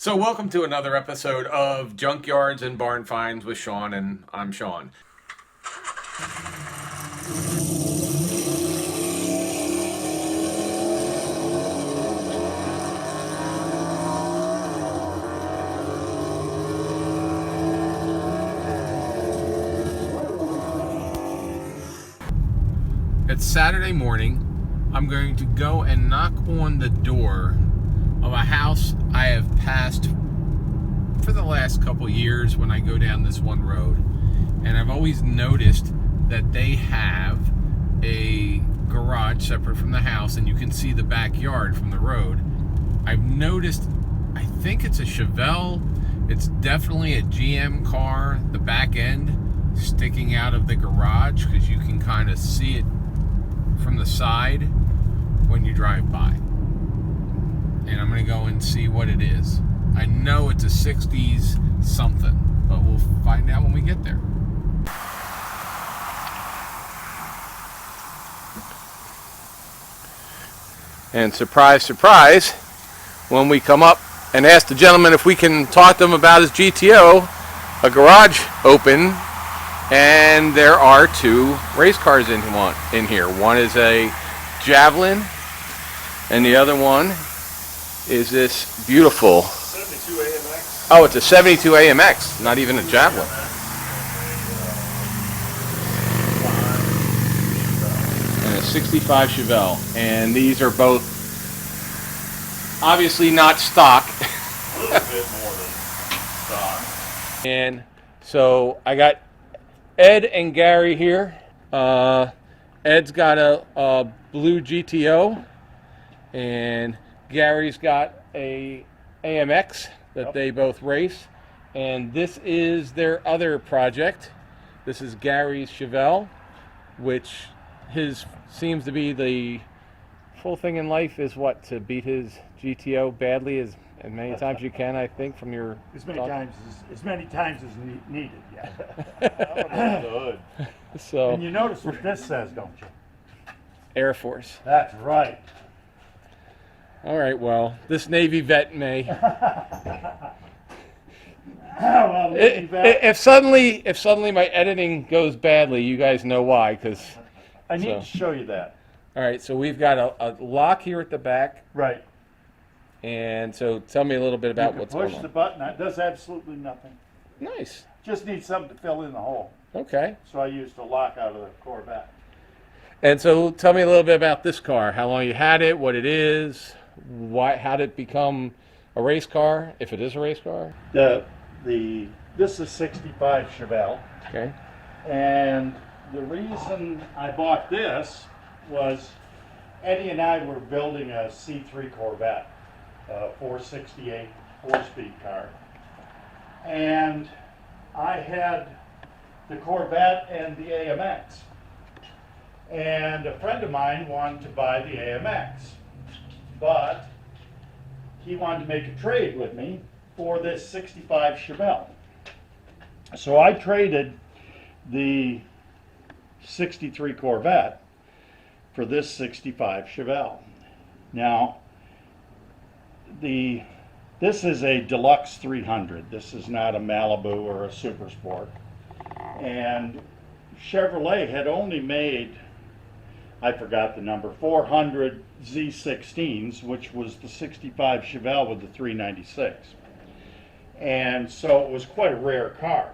So welcome to another episode of Junkyards and Barn Finds with Sean, and I'm Sean. It's Saturday morning. I'm going to go and knock on the door of a house I have passed for the last couple years when I go down this one road. And I've always noticed that they have a garage separate from the house, and you can see the backyard from the road. I've noticed, I think it's a Chevelle. It's definitely a GM car, the back end sticking out of the garage, because you can kind of see it from the side when you drive by. And I'm going to go and see what it is. I know it's a 60s something, but we'll find out when we get there. And surprise, surprise, when we come up and ask the gentleman if we can talk to him about his GTO, a garage open, and there are two race cars in here. One is a Javelin, and the other one is this beautiful 72 AMX. Oh, it's a 72 AMX, not even a Javelin. And a 65 Chevelle. And these are both obviously not stock. A little bit more than stock. And so I got Ed and Gary here. Ed's got a blue GTO, and Gary's got a AMX that they both race, and this is their other project. This is Gary's Chevelle, which his seems to be the full thing in life is what, to beat his GTO badly as many times as you can, I think, from your as many times as needed. Yeah. So, and you notice what this says, don't you? Air Force. That's right. All right, well, this Navy vet may. Well, Navy vet. If suddenly my editing goes badly, you guys know why, because. I need to show you that. All right, so we've got a lock here at the back, Right. and so tell me a little bit about what's going Push on. the button. It does absolutely nothing. Nice. Just need something to fill in the hole. Okay. So I used a lock out of the Corvette. And so tell me a little bit about this car. How long you had it? What it is? How did it become a race car? If it is a race car. This is 65 Chevelle. Okay. And the reason I bought this was Eddie and I were building a C3 Corvette, 468 four-speed car. And I had the Corvette and the AMX. And a friend of mine wanted to buy the AMX, but he wanted to make a trade with me for this 65 Chevelle. So I traded the 63 Corvette for this 65 Chevelle. Now, this is a Deluxe 300. This is not a Malibu or a Super Sport. And Chevrolet had only made, I forgot the number, 400 Z16s, which was the 65 Chevelle with the 396. And so it was quite a rare car.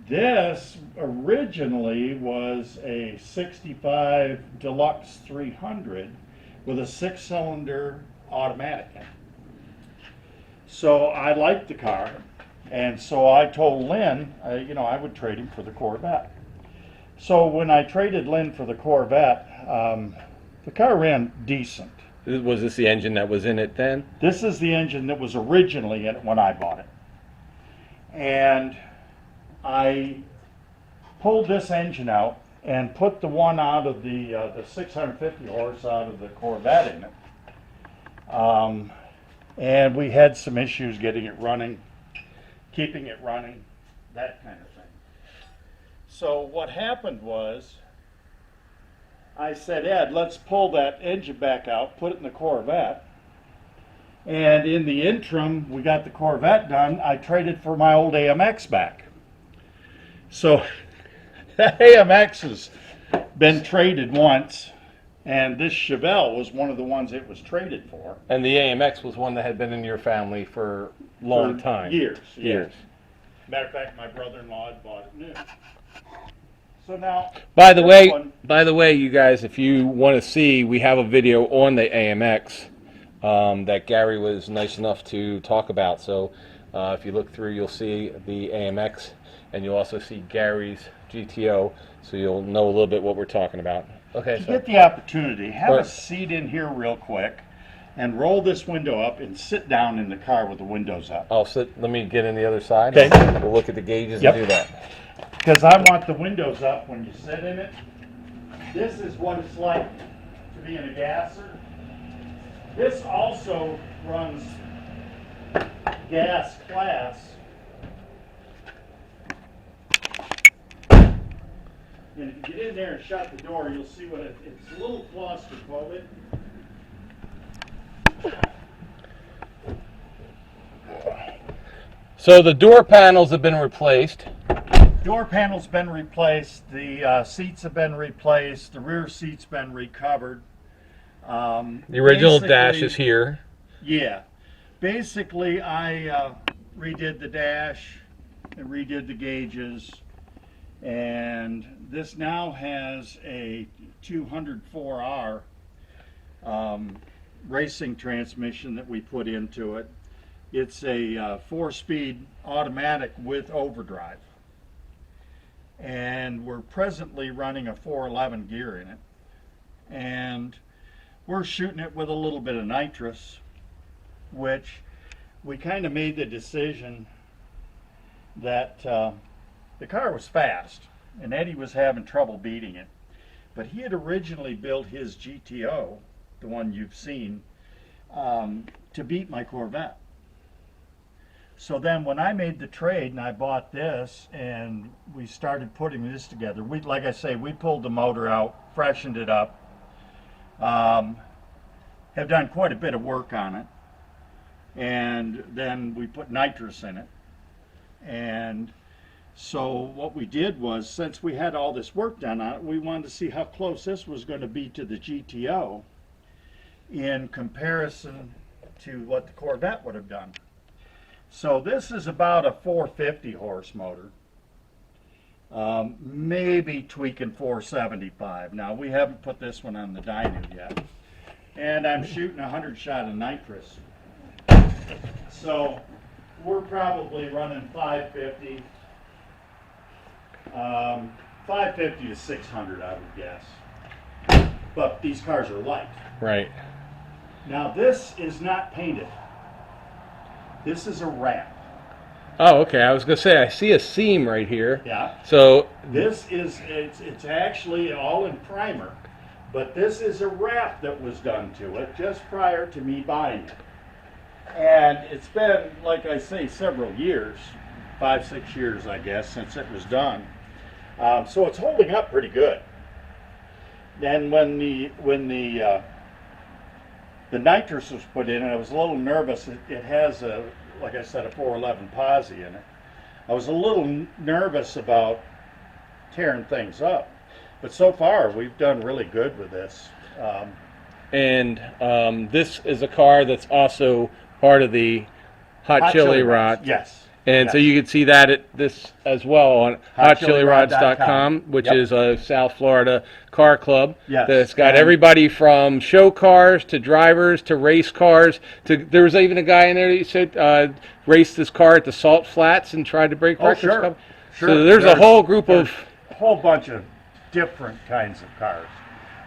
This originally was a 65 Deluxe 300 with a 6-cylinder automatic. So I liked the car, and so I told Lynn, I would trade him for the Corvette. So when I traded Lynn for the Corvette, the car ran decent. Was this the engine that was in it then? This is the engine that was originally in it when I bought it. And I pulled this engine out and put the one out of the 650 horse out of the Corvette in it. And we had some issues getting it running, keeping it running, that kind of thing. So what happened was, I said, Ed, let's pull that engine back out, put it in the Corvette, And in the interim, we got the Corvette done. I traded for my old AMX back. So that AMX has been traded once, and this Chevelle was one of the ones it was traded for. And the AMX was one that had been in your family for a long time. Years. Years. Matter of fact, my brother-in-law had bought it new. So now, By the way, you guys, if you want to see, we have a video on the AMX that Gary was nice enough to talk about. So if you look through, you'll see the AMX, and you'll also see Gary's GTO, so you'll know a little bit what we're talking about. Okay. if you get the opportunity, have a seat in here real quick, and roll this window up and sit down in the car with the windows up. I'll sit. Let me get in the other side. Okay. We'll look at the gauges Yep. and do that. Because I want the windows up when you sit in it. This is what it's like to be in a gasser. This also runs gas class. And if you get in there and shut the door, you'll see what it's a little claustrophobic. So the door panels have been replaced. Door panel's been replaced, the seats have been replaced, the rear seat's been recovered. The original dash is here. Yeah. Basically, I redid the dash and redid the gauges, and this now has a 204R racing transmission that we put into it. It's a 4-speed automatic with overdrive. And we're presently running a 411 gear in it, and we're shooting it with a little bit of nitrous, which we kind of made the decision that the car was fast and Eddie was having trouble beating it, but he had originally built his GTO, the one you've seen, to beat my Corvette. So then when I made the trade and I bought this and we started putting this together, like I say, we pulled the motor out, freshened it up, have done quite a bit of work on it, and then we put nitrous in it. And so what we did was, since we had all this work done on it, we wanted to see how close this was going to be to the GTO in comparison to what the Corvette would have done. So this is about a 450 horse motor, maybe tweaking 475. Now we haven't put this one on the dyno yet, and I'm shooting 100 shot of nitrous. So we're probably running 550, 550 to 600, I would guess. But these cars are light. Right. Now this is not painted. This is a wrap. Oh, okay. I was going to say, I see a seam right here. Yeah. So This is, it's actually all in primer, but this is a wrap that was done to it just prior to me buying it. And it's been, like I say, several years, 5-6 years, I guess, since it was done. So it's holding up pretty good. Then when the nitrous was put in, and I was a little nervous. It has a, like I said, a 411 posi in it. I was a little nervous about tearing things up, but so far we've done really good with this. This is a car that's also part of the Hot Chili Rod. Yes. And yes. so you can see that at this as well on HotChiliRods.com, which Yep. is a South Florida car club. Yes. That's got And everybody from show cars to drivers to race cars. There was even a guy in there that you said raced his car at the Salt Flats and tried to break records. Sure. So there's a whole group of a whole bunch of different kinds of cars.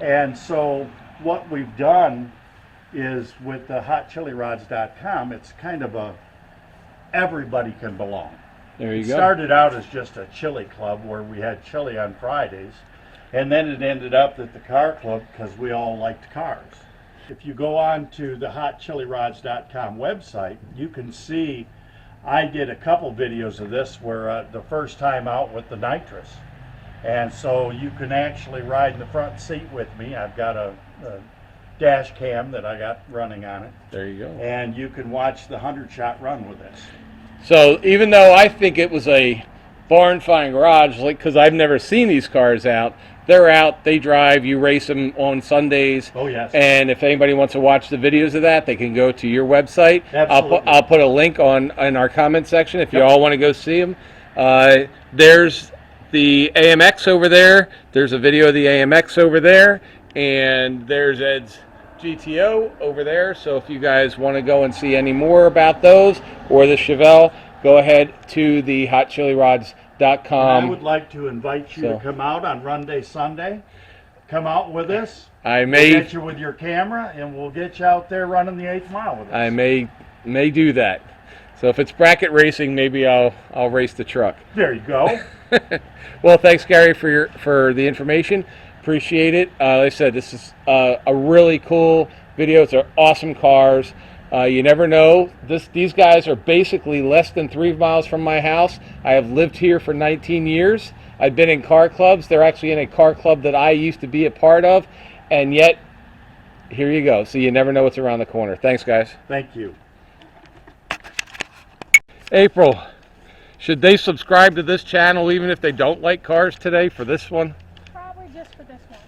And so what we've done is with the HotChiliRods.com, it's kind of a everybody can belong. There you It go. started out as just a chili club where we had chili on Fridays, and then it ended up at the car club because we all liked cars. If you go on to the HotChiliRods.com website, you can see I did a couple videos of this where the first time out with the nitrous. And so you can actually ride in the front seat with me. I've got a dash cam that I got running on it. There you go. And you can watch the 100-shot run with this. So even though I think it was a barn find garage, like, because I've never seen these cars out, they're out, they drive, you race them on Sundays. Oh, yes. And if anybody wants to watch the videos of that, they can go to your website. Absolutely. I'll put a link in our comment section if you Yep. all want to go see them. There's the AMX over there. There's a video of the AMX over there. And there's Ed's GTO over there. So if you guys want to go and see any more about those or the Chevelle, go ahead to the hotchilirods.com. I would like to invite you to come out on Run Day Sunday. Come out with us. We'll get you with your camera, and we'll get you out there running the 8th mile with us. I may do that. So if it's bracket racing, maybe I'll race the truck. There you go. Well, thanks, Gary, for the information. Appreciate it. Like I said, this is a really cool video. They're awesome cars. You never know. These guys are basically less than 3 miles from my house. I have lived here for 19 years. I've been in car clubs. They're actually in a car club that I used to be a part of. And yet, here you go. So you never know what's around the corner. Thanks, guys. Thank you. April, should they subscribe to this channel even if they don't like cars today for this one? Probably just for this one.